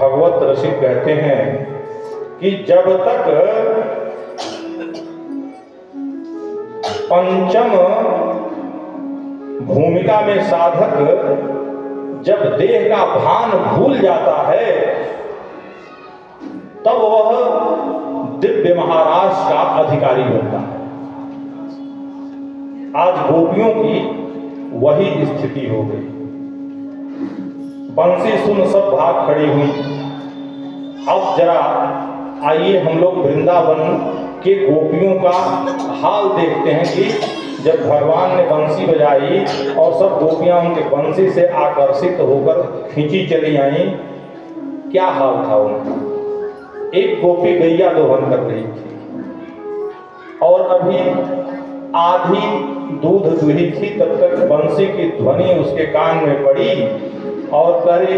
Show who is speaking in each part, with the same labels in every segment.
Speaker 1: भगवत रसिक कहते हैं कि जब तक पंचम भूमिका में साधक जब देह का भान भूल जाता है तब वह दिव्य महाराज का अधिकारी बनता है। आज गोपियों की वही स्थिति हो गई। बंसी सुन सब भाग खड़ी हुई। अब जरा आइए हम लोग वृंदावन के गोपियों का हाल देखते हैं कि जब भगवान ने बंसी बजाई और सब गोपियां उनके बंसी से आकर्षित होकर खींची चली आई, क्या हाल था उनका। एक गोपी गैया दोहन कर रही थी और अभी आधी दूध दुही थी, तब तक बंसी की ध्वनि उसके कान में पड़ी और करे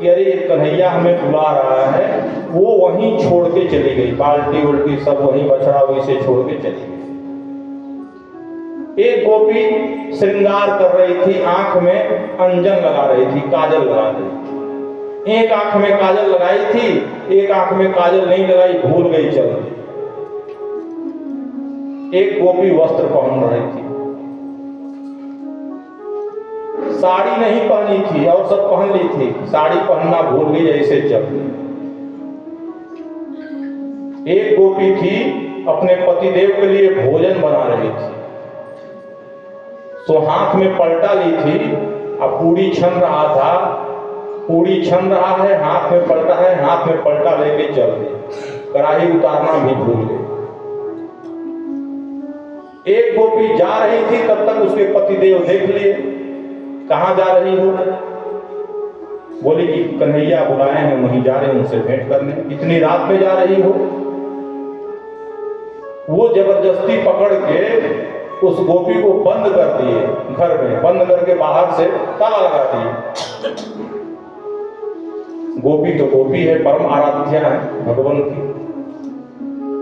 Speaker 1: अरे कन्हैया हमें बुला रहा है। वो वहीं छोड़ के चली गई, बाल्टी उल्टी सब वहीं, बछड़ा वहीं छोड़ के चली गई। एक गोपी श्रृंगार कर रही थी, आंख में अंजन लगा रही थी, काजल लगा रही थी। एक आंख में काजल लगाई थी, एक आंख में काजल नहीं लगाई, भूल गई चल गई। एक गोपी वस्त्र पहन रही थी, साड़ी नहीं पहनी थी और सब पहन ली थी, साड़ी पहनना भूल गई, ऐसे चल गई। एक गोपी थी अपने पतिदेव के लिए भोजन बना रही थी, तो हाथ में पलटा ली थी, अब पूड़ी छन रहा था, पूड़ी छन रहा है, हाथ में पलटा है, हाथ में पलटा लेके चल गई, कढ़ाई उतारना भी भूल गई। एक गोपी जा रही थी, तब तक उसके पतिदेव देख लिए, कहां जा रही हो? बोली कि कन्हैया बुलाए हैं, वहीं जा रहे हैं उनसे भेंट करने। इतनी रात में जा रही हो? वो जबरदस्ती पकड़ के उस गोपी को बंद कर दिए, घर में बंद करके बाहर से ताला लगा दिए। गोपी तो गोपी है, परम आराध्या है भगवान की।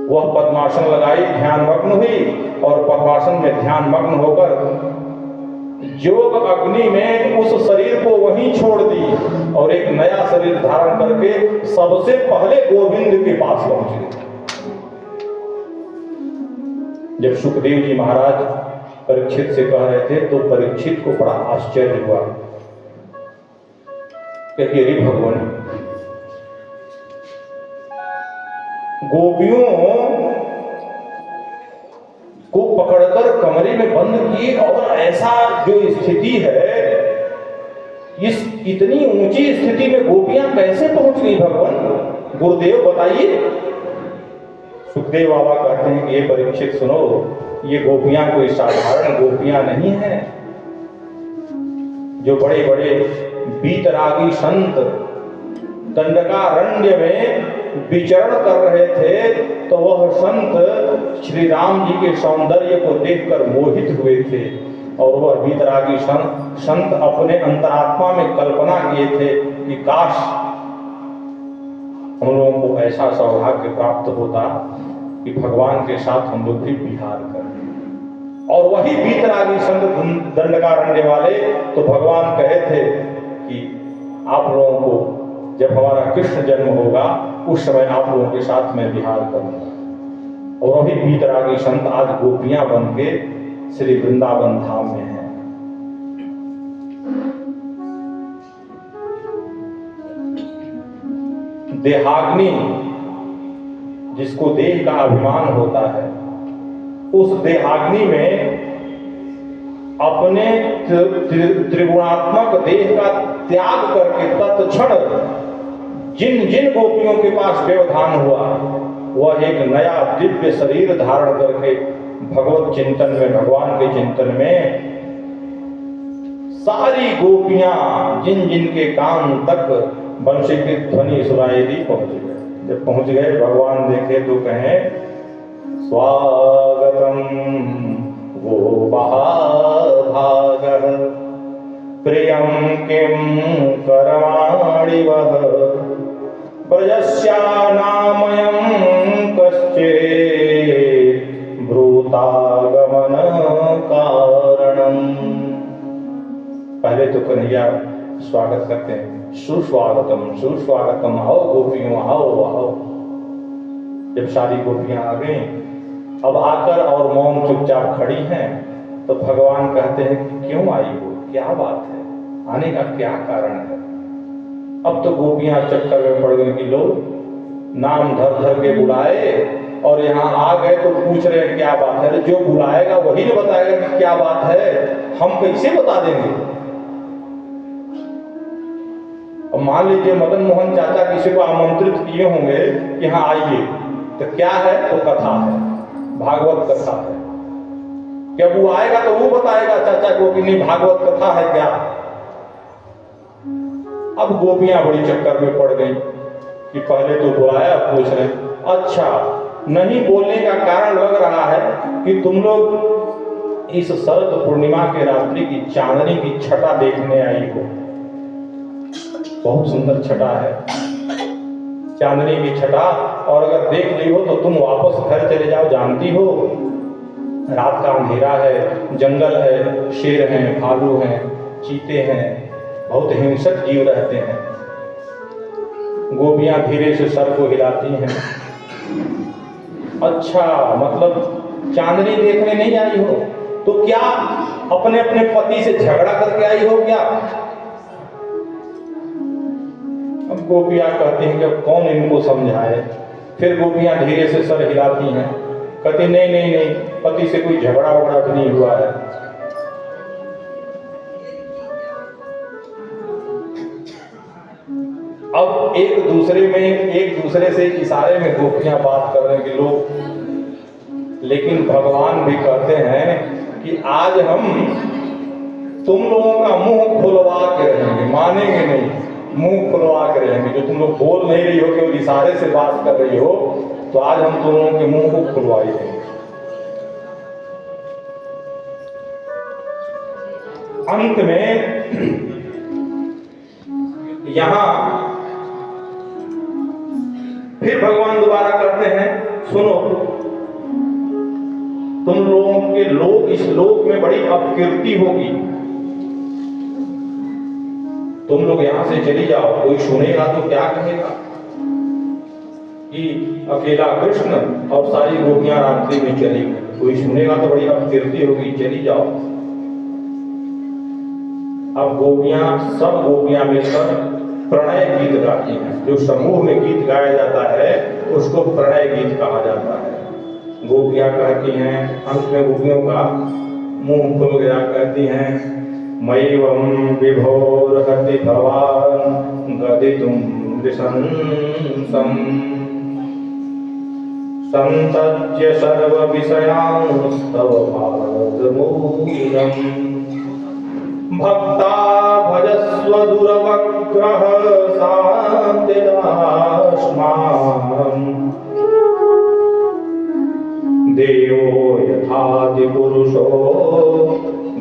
Speaker 1: वह पद्मासन लगाई, ध्यान मग्न हुई और पद्मासन में ध्यान मग्न होकर योग अग्नि में उस शरीर को वहीं छोड़ दी और एक नया शरीर धारण करके सबसे पहले गोविंद के पास पहुंच गई। जब सुखदेव जी महाराज परीक्षित से कह रहे थे तो परीक्षित को बड़ा आश्चर्य हुआ कि अरे भगवान, गोपियों को पकड़कर कमरे में बंद किए और ऐसा जो स्थिति है, इस इतनी ऊंची स्थिति में गोपियां कैसे पहुंच गई भगवान? गुरुदेव बताइए। सुखदेव बाबा कहते हैं कि ये परीक्षित सुनो, ये गोपियां कोई साधारण गोपियां नहीं है। जो बड़े बड़े बीतरागी संत दंडकारण्य में विचरण कर रहे थे, तो वह संत श्री राम जी के सौंदर्य को देखकर मोहित हुए थे और वह बीतरागी संत अपने अंतरात्मा में कल्पना किए थे कि काश हम लोगों को ऐसा सौभाग्य प्राप्त होता कि भगवान के साथ हम लोग भी विहार करें। और वही बीतरागी संत दंडकारण्य वाले तो भगवान कहे थे कि आप लोगों को जब हमारा कृष्ण जन्म होगा उस समय आप लोगों के साथ मैं विहार करूंगा। और वही बीतरागी संत आज गोपियां बन के श्री वृंदावन धाम में हैं। देहाग्नि, जिसको देह का अभिमान होता है, उस देहाग्नि में अपने त्रिगुणात्मक देह का त्याग करके तत्क्षण जिन जिन गोपियों के पास व्यवधान हुआ, वह एक नया दिव्य शरीर धारण करके भगवत चिंतन में, भगवान के चिंतन में सारी गोपियां जिन जिन के कान तक बंसी की ध्वनि सुनाई दी पहुंच गए। जब पहुंच गए, भगवान देखे तो कहें स्वागतम गोपाभागः प्रियं किं करवाणि वः ब्रजस्यानामयं कश्चित् ब्रूतागमन कारणम्। पहले तो कन्हैया स्वागत करते हैं, सुस्वागतम सुस्वागतम, आओ गोपियों आओ आओ। जब सारी गोपियां आ गई, अब आकर और मौन चुपचाप खड़ी हैं, तो भगवान कहते हैं कि क्यों आई हो, क्या बात है, आने का क्या कारण है। अब तो गोपियां चक्कर में पड़ गई कि लोग नाम धर धर के बुलाए और यहाँ आ गए तो पूछ रहे हैं क्या बात है। जो बुलाएगा वही न बताएगा कि क्या बात है, हम कैसे बता देंगे। अब मान लीजिए मदन मोहन चाचा किसी को आमंत्रित किए होंगे कि यहाँ आइए, तो क्या है, तो कथा है, भागवत कथा है। जब वो आएगा तो वो बताएगा चाचा को कि नहीं भागवत कथा है क्या। अब गोपियां बड़ी चक्कर में पड़ गई कि पहले तो बुलाया, पूछ रहे अच्छा नहीं बोलने का कारण लग रहा है कि तुम लोग इस शरद पूर्णिमा के रात्रि की चांदनी की छटा देखने आई हो। बहुत सुंदर छटा है चांदनी की छटा, और अगर देख ली हो तो तुम वापस घर चले जाओ। जानती हो रात का अंधेरा है, जंगल है, शेर हैं, भालू हैं, चीते हैं, बहुत हिंसक जीव रहते हैं। गोपियां धीरे से सर को हिलाती हैं। अच्छा मतलब चांदनी देखने नहीं आई हो, तो क्या अपने अपने पति से झगड़ा करके आई हो क्या। अब गोपियां कहती हैं कि कौन इनको समझाए। फिर गोपियां धीरे से सर हिलाती हैं, कहती नहीं नहीं नहीं, पति से कोई झगड़ा वगड़ा भी नहीं हुआ है। अब एक दूसरे से इशारे में गोपियां बात कर रहे हैं कि लोग, लेकिन भगवान भी कहते हैं कि आज हम तुम लोगों का मुंह खुलवा के रहेंगे, मानेंगे नहीं, मुंह खुलवा के रहेंगे। जो तुम लोग बोल नहीं रही हो, केवल इशारे से बात कर रही हो, तो आज हम तुम लोगों के मुंह को खुलवा ही देंगे। अंत में यहां फिर भगवान दोबारा कहते हैं सुनो, तुम लोगों के लोग इस लोक में बड़ी अपकीर्ति होगी, तुम लोग यहां से चली जाओ। कोई सुनेगा तो क्या कहेगा कि अकेला कृष्ण और सारी गोपियां रात्रि में चली गई। कोई सुनेगा तो बड़ी अपकीर्ति होगी, चली जाओ। अब सब गोपियां मिलकर प्रणय गीत गाती हैं। जो समूह में गीत गाया जाता है उसको प्रणय गीत कहा जाता है। गोपियां कहती हैं, अंत में गोपियों का मुंह खुल गया, कहती हैं मयिवं विभोरहति भवान् गदितुं विशंसम् संतज्य सर्वविषयांस्तव पादमूलम् भक्ता भजस्व दुरवग्रह शान्तिदास्मान् देवो यथादि पुरुषो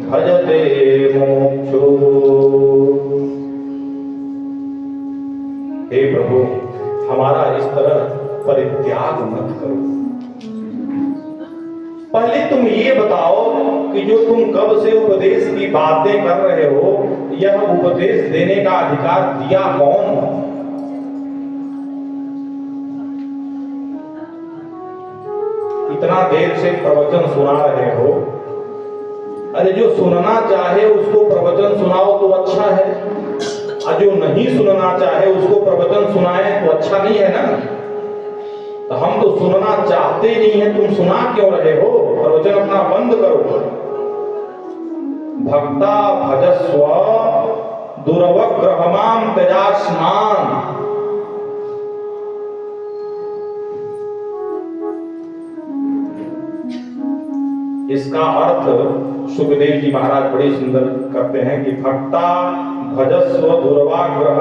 Speaker 1: भजते मोक्षो। हे प्रभु, हमारा इस तरह परित्याग मत करो। पहले तुम ये बताओ कि जो तुम कब से उपदेश की बातें कर रहे हो, यह उपदेश देने का अधिकार दिया कौन? इतना देर से प्रवचन सुना रहे हो, अरे जो सुनना चाहे उसको प्रवचन सुनाओ तो अच्छा है, और जो नहीं सुनना चाहे उसको प्रवचन सुनाए तो अच्छा नहीं है ना। तो हम तो सुनना चाहते नहीं है, तुम सुना क्यों रहे हो? प्रवचन अपना बंद करो। भक्ता भजस्व दुर्वग्रहमां त्यजास्मान्। इसका अर्थ सुखदेव जी महाराज बड़े सुंदर करते हैं कि भक्ता भजस्व दुर्वाग्रह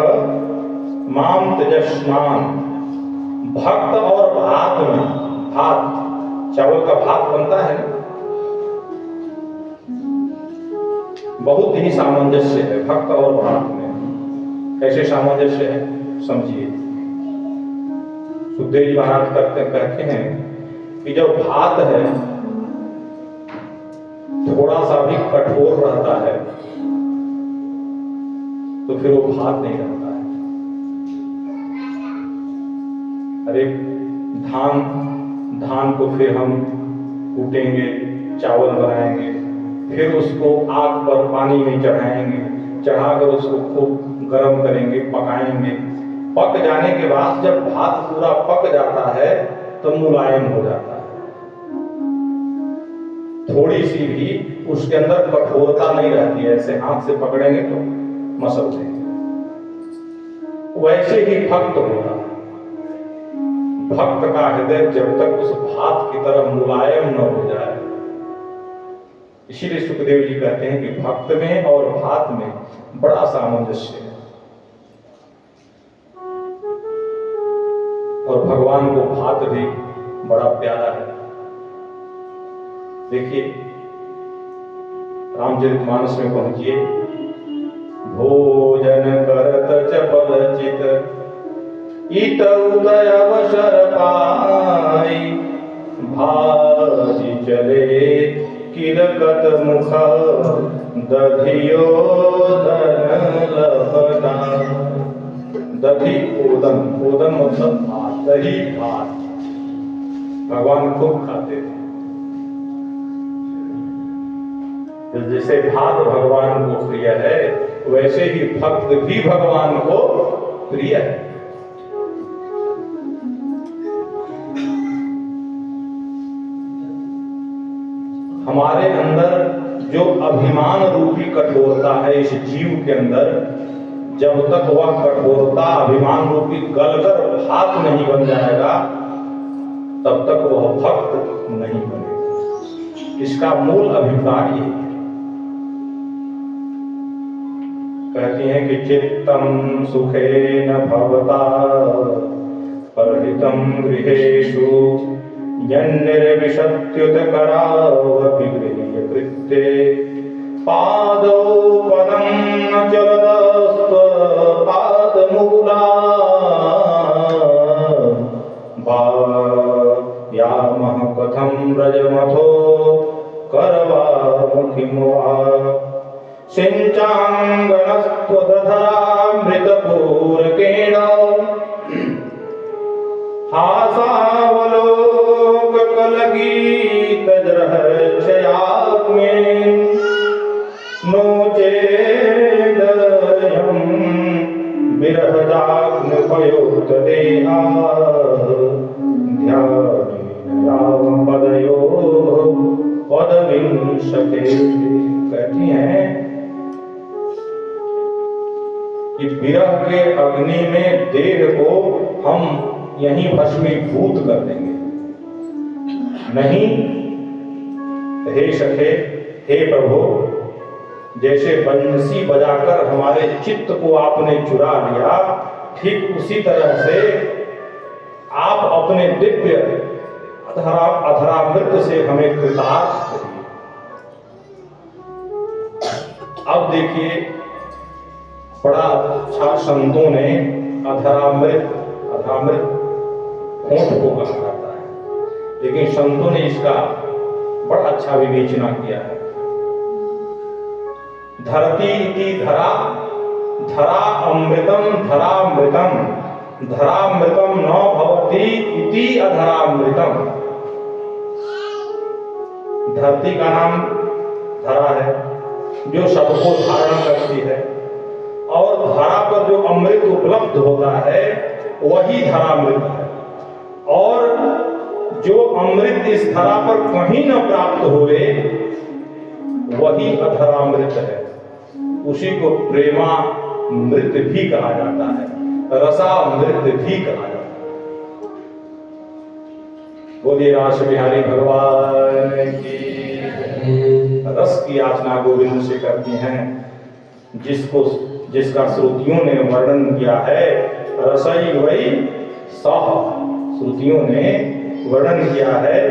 Speaker 1: माम त्यजस्मान्। भक्त और भात में, भात चावल का भात बनता है ना, बहुत ही सामंजस्य है भक्त और भात में। कैसे सामंजस्य है समझिए। सुखदेव जी महाराज कहते हैं कि जब भात है थोड़ा सा भी कठोर रहता है तो फिर वो भात नहीं रहता है। अरे धान को फिर हम कूटेंगे, चावल बनाएंगे, फिर उसको आग पर पानी में चढ़ाएंगे, चढ़ाकर उसको खूब गर्म करेंगे, पकाएंगे। पक जाने के बाद जब भात पूरा पक जाता है तो मुलायम हो जाता है, थोड़ी सी भी उसके अंदर कठोरता नहीं रहती है, ऐसे हाथ से पकड़ेंगे तो मसल देंगे। वैसे ही भक्त होगा, भक्त का हृदय जब तक उस भात की तरह मुलायम न हो जाए। इसीलिए सुखदेव जी कहते हैं कि भक्त में और भात में बड़ा सामंजस्य है, और भगवान को भात भी बड़ा प्यारा है। देखिए रामचरितमानस में पहुंचिए, भोजन करत चपल चित इत उदय अवसर पाई, भाजी चले किरकत मुख दधियो दन लपटा। दधी ओदन, ओदन मतलब भात, दही भात भगवान खूब खाते थे। जैसे भात भगवान को प्रिय है, वैसे ही भक्त भी भगवान को प्रिय है। हमारे अंदर जो अभिमान रूपी कठोरता है इस जीव के अंदर, जब तक वह कठोरता अभिमान रूपी गलकर भात नहीं बन जाएगा, तब तक वह भक्त नहीं बनेगा। इसका मूल अभिप्राय यही है। कहती हैं कि चित्तम सुखेन भवता परहितम गृहेषु यन्निर्विशत्युत करावपि गृह्य कृत्ये, पादौ पदं न चलदस्त्व पादमूला यामः कथं व्रजमथो करवामुखिं वा, सिञ्चाङ्गनस्त्वदधरामृतपूरकेण हासावलोककलगीतजरहच्छयाग्ने, नो चेदयं विरहजाग्निपयोक्तदेहा, ध्यानेन यावं पदयोः पदविंशते। कहती हैं कि विरह के अग्नि में देह को हम यहीं भस्मीभूत कर देंगे। नहीं, हे सखे, हे प्रभु, जैसे बंसी बजाकर हमारे चित्त को आपने चुरा लिया, ठीक उसी तरह से आप अपने दिव्य अधरामृत से हमें कृतार्थ करिए। अब देखिए, बड़ा अच्छा संतों ने अधरामृत होंठ को कहा जाता है, लेकिन संतों ने इसका बड़ा अच्छा विवेचना किया है। धरती की धरा, धरा अमृतम धरामृतम, धरामृतम न भवति इति अधरामृतम। धरती का नाम धरा है, जो सबको धारण करती है, और धरा पर जो अमृत उपलब्ध होता है वही धरामृत है। और जो अमृत इस धरा पर कहीं न प्राप्त हुए वही अधरामृत है। उसी को प्रेमामृत भी कहा जाता है, रसामृत भी कहा जाता है। बोलिए रास बिहारी भगवान की। रस की याचना गोविंद से करती हैं, जिसका श्रुतियों ने वर्णन किया है। रसई वही सह, श्रुतियों ने वर्णन किया है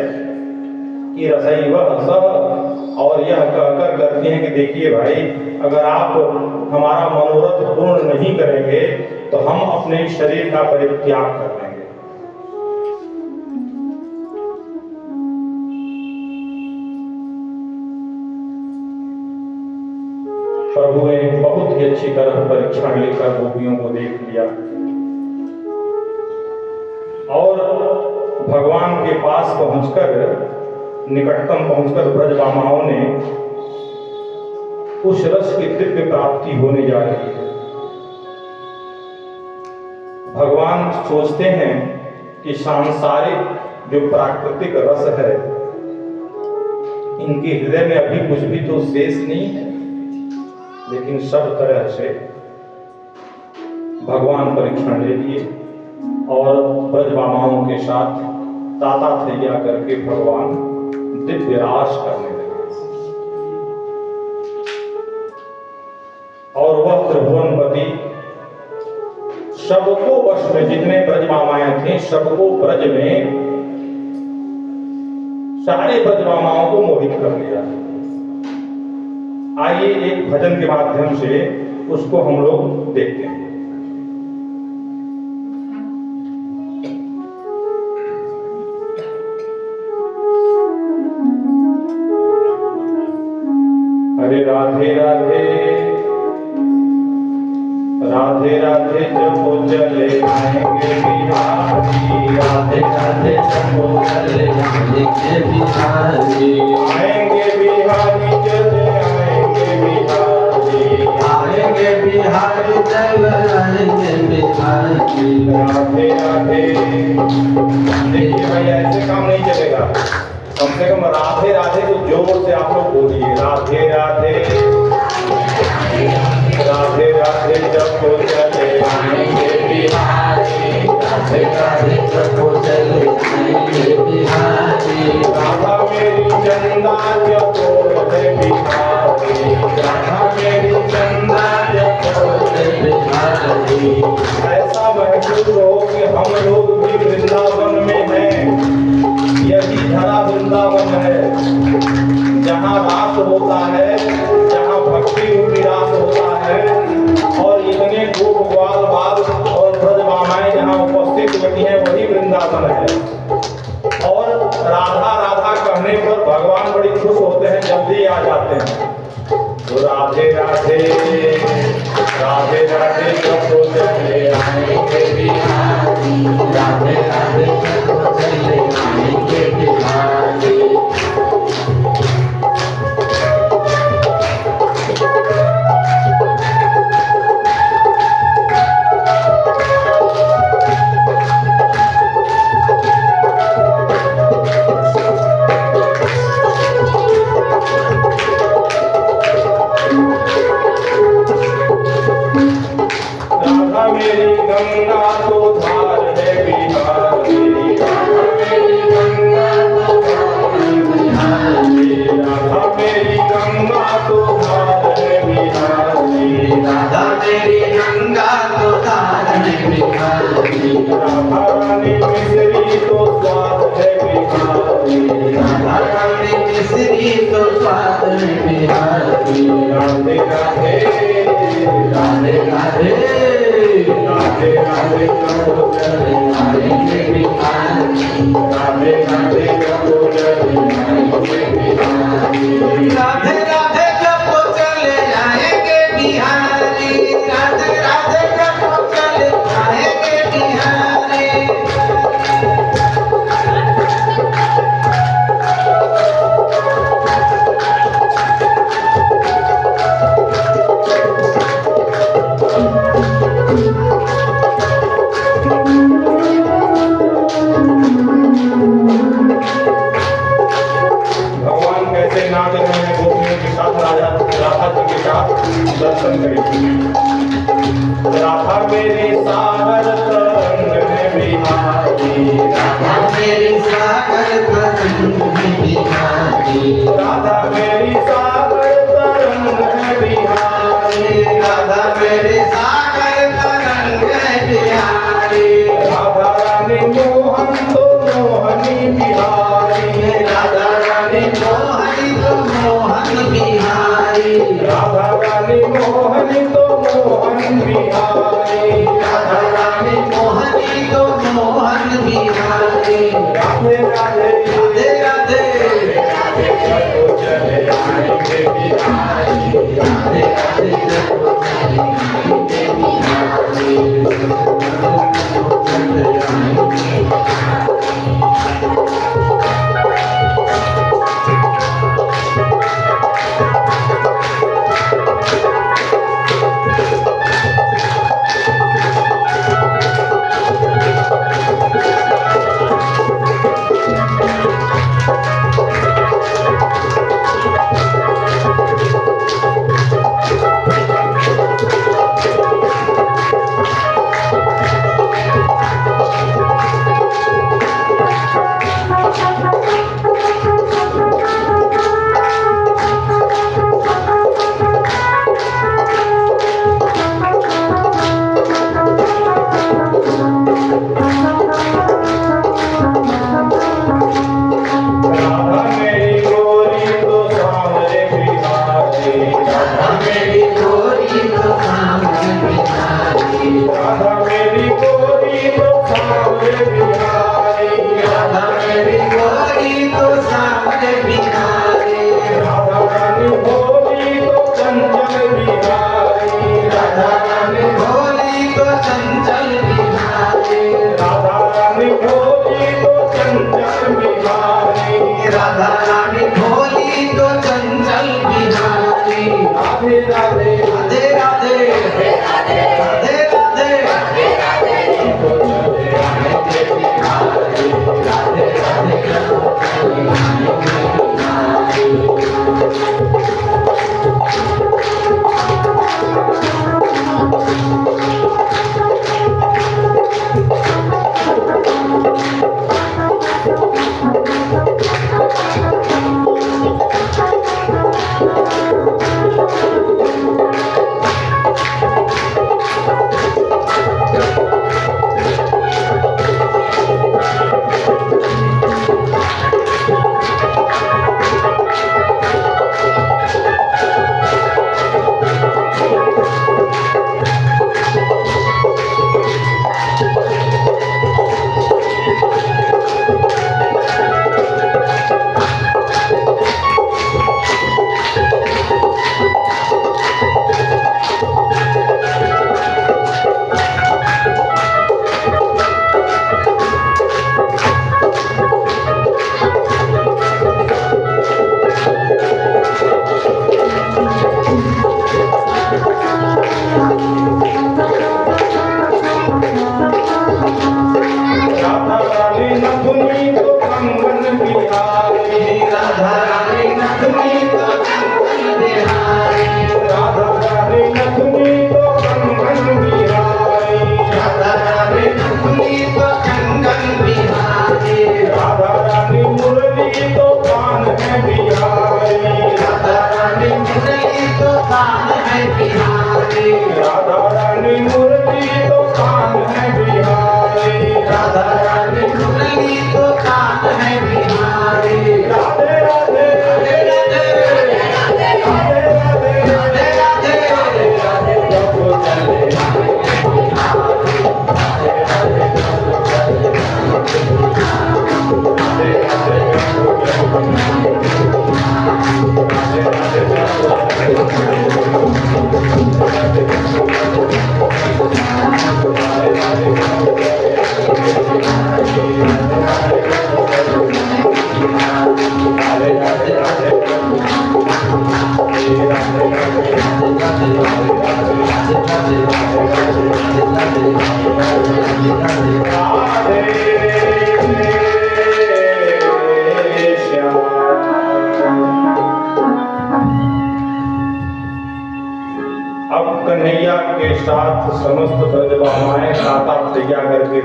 Speaker 1: कि रसई वह सह, और यह कहकर करती हैं कि देखिए भाई, अगर आप हमारा मनोरथ पूर्ण नहीं करेंगे तो हम अपने शरीर का परित्याग कर देंगे। प्रभु ने बहुत ही अच्छी तरह परीक्षण लेकर गोपियों को देख लिया। और भगवान के पास पहुंचकर, निकटतम पहुंचकर ब्रजबामाओं ने उस रस की दिव्य प्राप्ति होने जा रही है। भगवान सोचते हैं कि सांसारिक जो प्राकृतिक रस है, इनके हृदय में अभी कुछ भी तो शेष नहीं है, लेकिन सब तरह से भगवान परीक्षण ले लिए और ब्रजबामाओं के साथ ताता थैया करके भगवान दिव्य रास करने लगे। और वह त्रिभुवनपति सबको वश में, जितने ब्रजमामाएं थी सबको ब्रज में, सारे ब्रजमामाओं को मोहित कर लिया। आइए एक भजन के माध्यम से उसको हम लोग देखते हैं। हरे राधे राधे राधे राधे जपो चले आएंगे बिहारी,
Speaker 2: राधे राधे जपो चले आएंगे बिहारी,
Speaker 1: आएंगे बिहारी चले आएंगे बिहारी,
Speaker 2: आएंगे बिहारी चले आएंगे बिहारी।
Speaker 1: राधे राधे। देखिए भाई, ऐसे काम नहीं चलेगा, कम से कम राधे राधे तो जोर से आप लोग बोलिए। राधे राधे राधे राधे जपो चले आएंगे बिहारी,
Speaker 2: राधे राधे जपो चले आएंगे बिहारी,
Speaker 1: राधा मेरी चंदा जपो है बिहारी, राधा मेरी चंदा जपो है
Speaker 2: बिहारी।
Speaker 1: ऐसा महसूस हो कि हम लोग भी वृंदावन में हैं। यही धरा वृंदावन है, जहाँ रास होता है, जहाँ भक्ति रूपी रास होता है, और इतने गोप ग्वाल बाल और ब्रजमामाएं जहाँ उपस्थित होती हैं, वही वृंदावन है। और राधा राधा कहने पर भगवान बड़ी खुश होते हैं, जल्दी आ जाते हैं। तो राधे राधे राधे राधे जपो चले आएंगे बिहारी,
Speaker 2: राधे राधे जपो चले आएंगे बिहारी।
Speaker 1: राधा मेरी गंगा तो धार है बिहारी, राधा मेरी गंगा तो धार है बिहारी, राधा मेरी गंगा तो धार है बिहारी,
Speaker 2: राधा मेरी गंगा तो धार है बिहारी,
Speaker 1: राधा रानी मिश्री तो स्वाद है बिहारी,
Speaker 2: राधा रानी मिश्री तो स्वाद है बिहारी।
Speaker 1: राधे राधे
Speaker 2: राधे राधे
Speaker 1: राधे राधे जपो चले
Speaker 2: आएंगे बिहारी,
Speaker 1: राधे राधे जपो चले आएंगे बिहारी।
Speaker 2: राधे राधे जपो चले आएंगे बिहारी, राधे राधे जपो चले आएंगे बिहारी।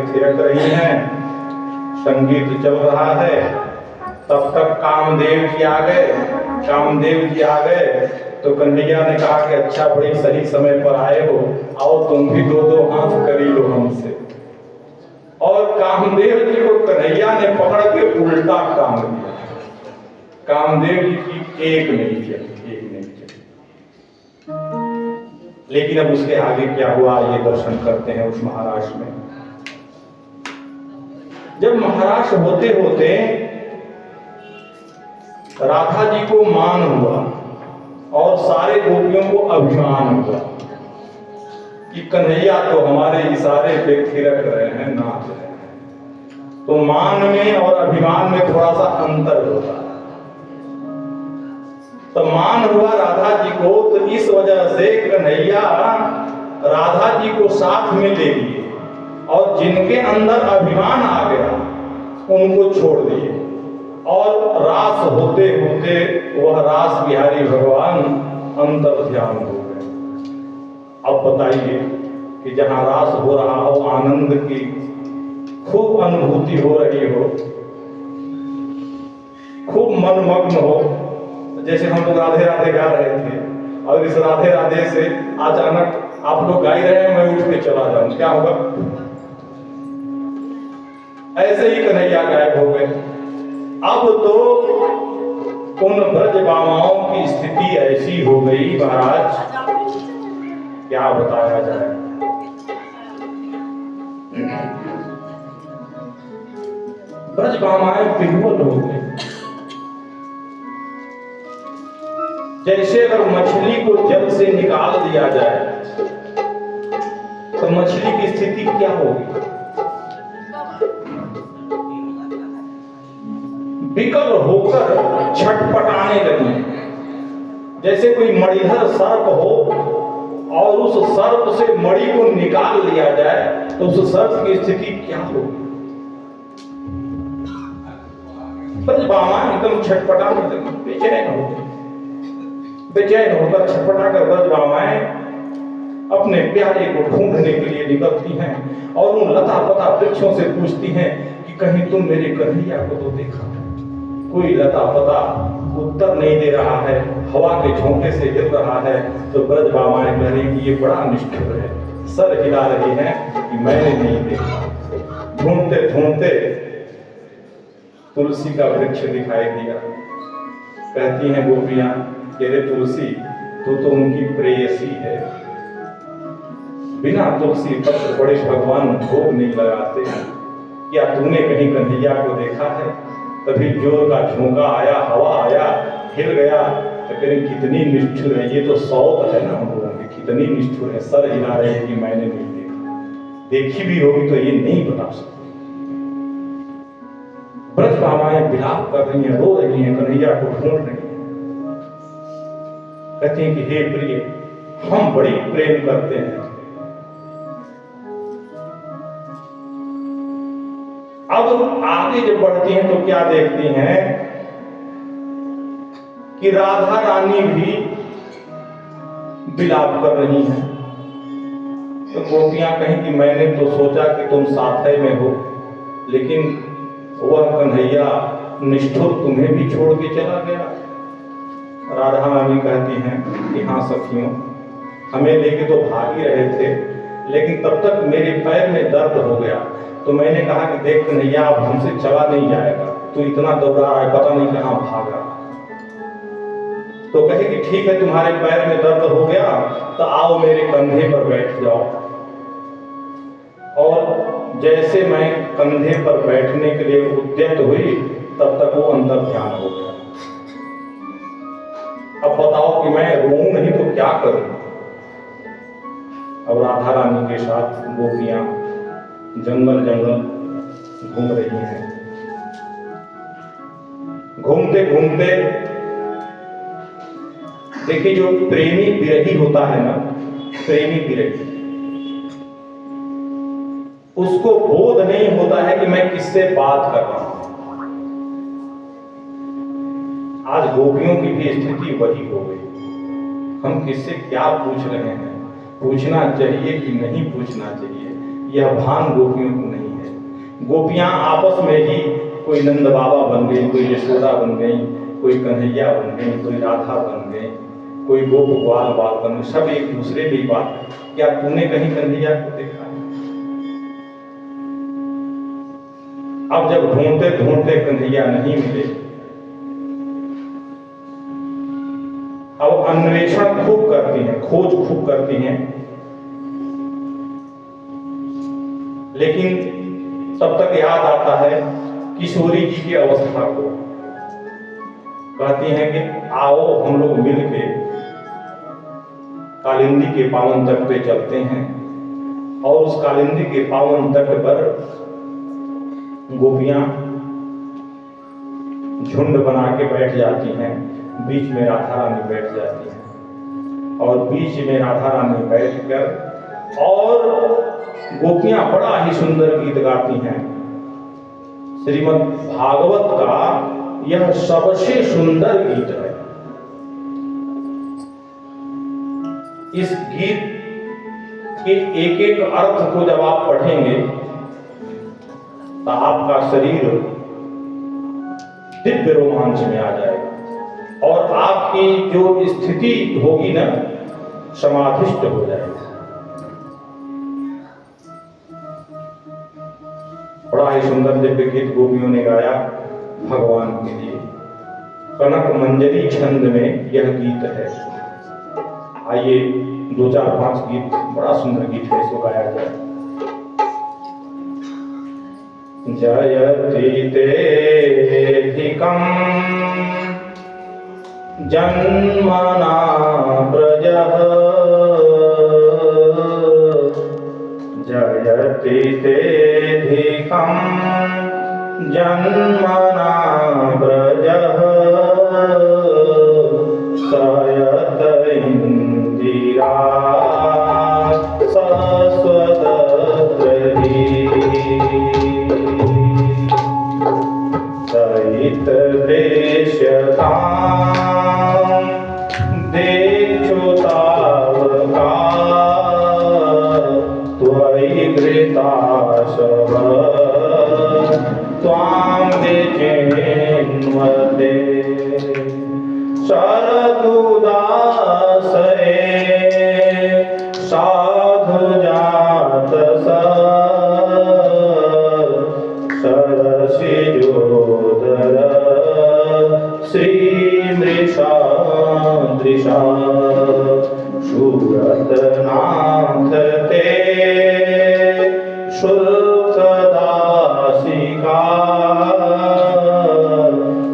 Speaker 1: थिरक रही हैं, संगीत चल रहा है। तब तक कामदेव जी आ गए। कामदेव जी आ गए तो कन्हैया ने कहा कि अच्छा, बड़ी सही समय पर आए हो, आओ तुम भी दो दो हाथ कर ही लो हमसे। और कामदेव जी को कन्हैया ने पकड़ के उल्टा टांग दिया। कामदेव जी की एक नहीं चली, एक नहीं चली। लेकिन अब उसके आगे क्या हुआ, ये दर्शन करते हैं उस महाराष्ट्र में। जब महाराष्ट्र होते होते राधा जी को मान हुआ और सारे गोपियों को अभिमान हुआ कि कन्हैया तो हमारे इशारे पे थिरक रहे हैं, नाच रहे हैं। तो मान में और अभिमान में थोड़ा सा अंतर होता है। तो मान हुआ राधा जी को, तो इस वजह से कन्हैया राधा जी को साथ में ले लिए और जिनके अंदर अभिमान आ गया उनको छोड़ दिए। और रास होते होते वह रास बिहारी भगवान अंतर ध्यान हो गए। अब बताइए कि जहां रास हो रहा हो, आनंद की खूब अनुभूति हो रही हो, खूब मनमग्न हो, जैसे हम लोग राधे राधे गा रहे थे और इस राधे राधे से अचानक आप लोग गा रहे हैं, मैं उठ के चला जाऊं, क्या होगा? ऐसे ही कन्हैया गायब हो गए। अब तो उन ब्रजबामाओं की स्थिति ऐसी हो गई महाराज, क्या बताया जाए। ब्रजबामाएं विह्वल हो गई। जैसे अगर मछली को जल से निकाल दिया जाए तो मछली की स्थिति क्या होगी? विकल होकर छटपटाने लगी। जैसे कोई मणिधर सर्प हो और उस सर्प से मणि को निकाल लिया जाए तो उस सर्प की स्थिति क्या होगी? ब्रजबामा एकदम छटपटाने लगी, बेचैन होकर छटपटा कर ब्रजबामाएं अपने प्यारे को ढूंढने के लिए निकलती हैं और उन लता पता वृक्षों से पूछती हैं कि कहीं तुम मेरे कन्हैया को तो देखा? कोई लता पता उत्तर नहीं दे रहा है, हवा के झोंके से हिल रहा है। तो ब्रजबामाएं कह रही कि ये बड़ा निष्ठुर है, सर हिला रही हैं कि मैंने नहीं देखा। ढूंढते ढूंढते तुलसी का वृक्ष दिखाई दिया। कहती हैं गोपियां, तेरे तुलसी तू तो उनकी प्रेयसी है, बिना तुलसी पत्र बड़े भगवान भोग नहीं लगाते हैं। क्या तूने कहीं कन्हैया को देखा है? तभी जोर का झोंका आया, हवा आया, हिल गया। तो कहीं कितनी निष्ठुर है, ये तो सौत है ना हम लोगों की, कितनी निष्ठुर है, सर हिला रहे हैं कि मैंने नहीं देखा। देखी भी होगी तो ये नहीं बता सकती। ब्रजबामाएं विलाप कर रही हैं, रो रही हैं, कन्हैया को ढूंढ रही हैं। कहती हैं कि हे प्रिय, हम बड़ी प्रेम करते हैं। अब आगे जब बढ़ती हैं तो क्या देखती हैं कि राधा रानी भी विलाप कर रही हैं। तो गोपियां कहीं कि मैंने तो सोचा कि तुम साथै में हो, लेकिन वह कन्हैया निष्ठुर तुम्हें भी छोड़ के चला गया। राधा रानी कहती हैं कि हाँ सखियों, हमें लेके तो भाग ही रहे थे, लेकिन तब तक मेरे पैर में दर्द हो गया तो मैंने कहा कि देख कन्हैया, अब हमसे चला नहीं जाएगा, तू इतना दौड़ा है, पता नहीं कहाँ भागा। तो कहे कि ठीक है, तुम्हारे पैर में दर्द हो गया तो आओ मेरे कंधे पर बैठ जाओ। और जैसे मैं कंधे पर बैठने के लिए उद्यत हुई तब तक वो अंदर ध्यान हो गया। अब बताओ कि मैं रोऊं नहीं तो क्या करूं? अब राधा रानी के साथ गोपियां जंगल जंगल घूम रही हैं। घूमते घूमते देखिए, जो प्रेमी विरही होता है ना, प्रेमी विरही, उसको बोध नहीं होता है कि मैं किससे बात कर रहा हूं। आज गोपियों की भी स्थिति वही हो गई। हम किससे क्या पूछ रहे हैं, पूछना चाहिए कि नहीं पूछना चाहिए, यह भान गोपियों को नहीं है। गोपियां आपस में ही कोई नंद बाबा बन गई, कोई यशोदा बन गई, कोई कन्हैया बन गई, कोई राधा बन गई, कोई गोप ग्वाल बाल बन गई। सब एक दूसरे में ही बात, क्या तूने कहीं कन्हैया को देखा? अब जब ढूंढते ढूंढते कन्हैया नहीं मिले, अब अन्वेषण खूब करती हैं, खोज खूब करती हैं, लेकिन तब तक याद आता है किशोरी जी की अवस्था को। कहती हैं कि आओ हम लोग मिलके कालिंदी के पावन तट पे चलते हैं, और उस कालिंदी के पावन तट पर गोपियां झुंड बना के बैठ जाती हैं, बीच में राधा रानी बैठ जाती हैं, और बीच में राधा रानी बैठकर और गोपियां बड़ा ही सुंदर गीत गाती हैं। श्रीमद् भागवत का यह सबसे सुंदर गीत है। इस गीत के एक एक अर्थ को जब आप पढ़ेंगे तो आपका शरीर दिव्य रोमांच में आ जाएगा, और आपकी जो स्थिति होगी ना, समाधिष्ट हो जाएगी। बड़ा ही सुंदर दिव्य गीत गोपियों ने गाया भगवान के लिए। कनक मंजरी छंद में यह गीत है। आइए 2 4 5 गीत, बड़ा सुंदर गीत है, इसको गाया जाए। जयति तेऽधिकं जन्मना व्रजः, जयति तेऽधिकं जन्मना व्रजः, सयत इंदिरा सस्वदद्रहि, सहित देश्यतां देक्षुतावका, त्वयि घृताशव त्वां विचिन्वते, शरदुदासये साधुजातस, सरसिजोदर श्रीमृषादृशा, शूरतनाथ ते शुल्कदासिका,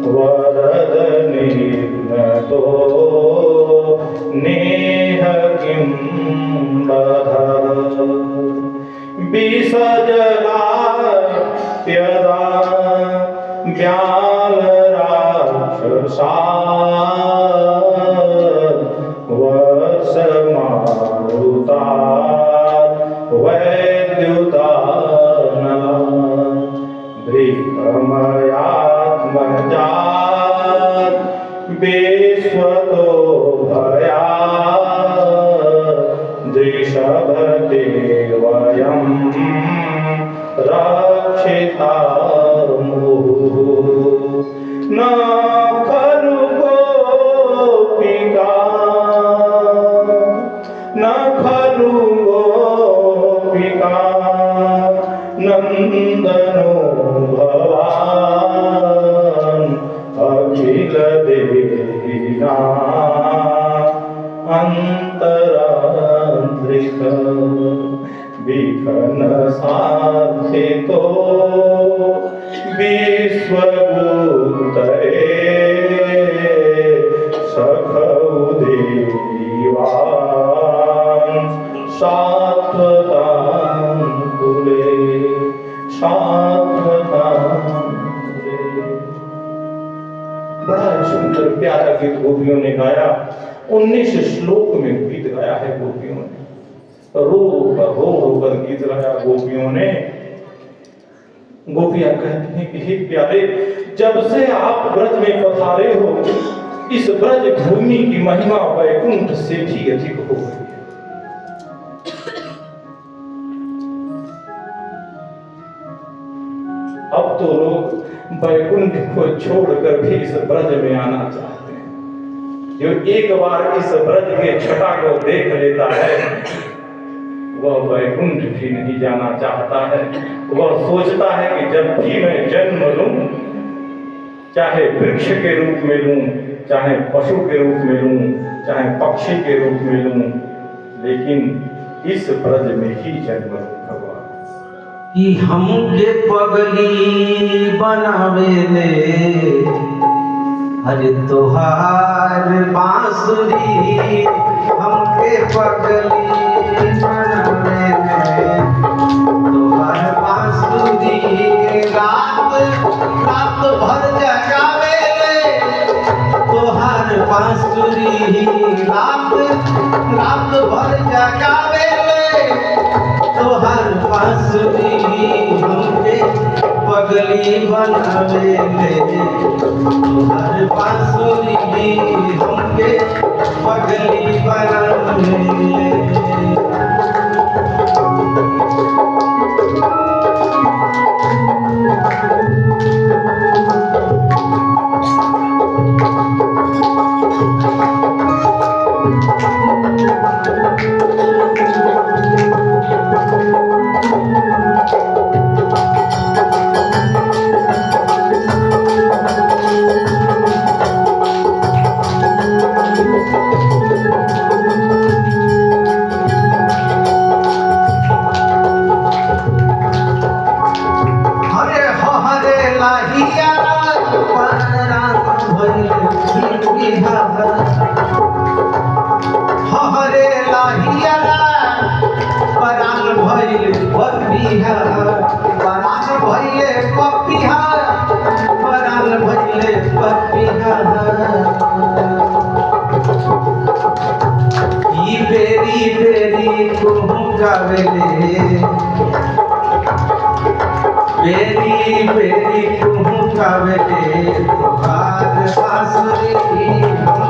Speaker 1: वरद निर्णतो नेह किं बधः, विसजलात्यदा व्यालराक्षसा, वत्समारुता वैद्युतानला, भृगमयात्मजात् विश्वतो भयात्, दृषभते वयं रक्षितामुः, न खलु गोपिका, न खलु गोपिका नंदनो भवान्, अखिल देहिना अंतरांतरिक, विघ्न साधितो विश्वभूतये, सखौ देवान् सात्वतां कुले, सात्वतां कुले। बड़ा सुंदर प्यारा गीत गोपियों ने गाया। 19 श्लोक में गीत गाया है गोपियों ने, रो कर गीत गाया गोपियों ने। गोपियां कहती हैं कि हे प्यारे, जब से आप ब्रज में पधारे हो, इस ब्रज भूमि की महिमा वैकुंठ से भी अधिक हो गई है। अब तो लोग बैकुंठ को छोड़कर भी इस ब्रज में आना चाहते हैं। जो एक बार इस ब्रज के छटा को देख लेता है वह बैकुंठ भी नहीं जाना चाहता है। वह सोचता है कि जब भी मैं जन्म लूं, चाहे वृक्ष के रूप में लूं, चाहे पशु के रूप में लूं, चाहे पक्षी के रूप में लूं, लेकिन इस ब्रज में ही जन्म लूं भगवान।
Speaker 2: कि हमके पगली बनावे ले हरे तोहार बांसुरी, हमके पगली बनावे ले तोहार बांसुरी। रात रात भर जगावे ले तोहार बांसुरी, रात रात भर जगावे ले तोहार बांसुरी। हमके पगली बनावे ले तोहार बांसुरी, हमके पगली बनावे ले। हरे लाहिया परान भइल पपिहा, परान भइले पपिहा, परान भइले पपिहा। ई बेरी बेरी तुम गावेले, बेरी बेरी तुम गावेले तोहार बांसुरी।